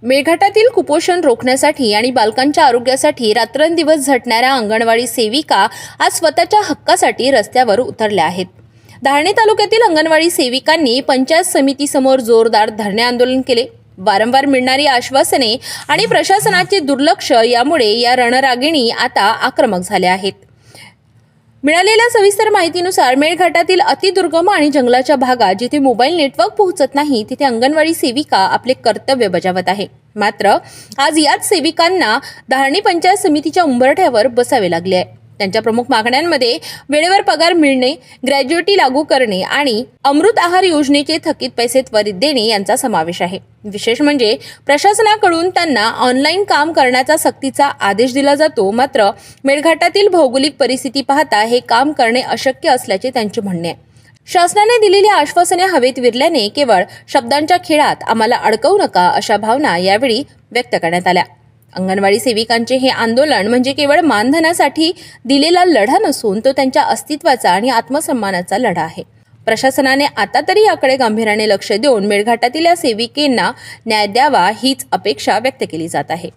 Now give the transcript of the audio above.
मेळघाटातील कुपोषण रोखण्यासाठी आणि बालकांच्या आरोग्यासाठी रात्रंदिवस झटणाऱ्या अंगणवाडी सेविका आज स्वतःच्या हक्कासाठी रस्त्यावर उतरल्या आहेत. धारणी तालुक्यातील अंगणवाडी सेविकांनी पंचायत समितीसमोर जोरदार धरणे आंदोलन केले. वारंवार मिळणारी आश्वासने आणि प्रशासनाचे दुर्लक्ष यामुळे या रणरागिणी आता आक्रमक झाल्या आहेत. मिळालेल्या सविस्तर माहितीनुसार मेळघाटातील अतिदुर्गम आणि जंगलाच्या भागात जिथे मोबाईल नेटवर्क पोहोचत नाही तिथे अंगणवाडी सेविका आपले कर्तव्य बजावत आहे. मात्र आज याच सेविकांना धारणी पंचायत समितीच्या उंबरठ्यावर बसावे लागले आहे. त्यांच्या प्रमुख मागण्यांमध्ये वेळेवर पगार मिळणे, ग्रॅज्युएटी लागू करणे आणि अमृत आहार योजनेचे थकीत पैसे त्वरित देणे यांचा समावेश आहे. विशेष म्हणजे प्रशासनाकडून त्यांना ऑनलाईन काम करण्याचा सक्तीचा आदेश दिला जातो. मात्र मेळघाटातील भौगोलिक परिस्थिती पाहता हे काम करणे अशक्य असल्याचे त्यांचे म्हणणे आहे. शासनाने दिलेली आश्वासने हवेत विरल्याने केवळ शब्दांच्या खेळात आम्हाला अडकवू नका अशा भावना यावेळी व्यक्त करण्यात आल्या. अंगणवाडी सेविकांचे हे आंदोलन म्हणजे केवळ मानधनासाठी दिलेला लढा नसून तो त्यांच्या अस्तित्वाचा आणि आत्मसन्मानाचा लढा आहे. प्रशासनाने आता तरी याकडे गांभीर्याने लक्ष देऊन मेळघाटातील या सेविकेंना न्याय द्यावा हीच अपेक्षा व्यक्त केली जात आहे.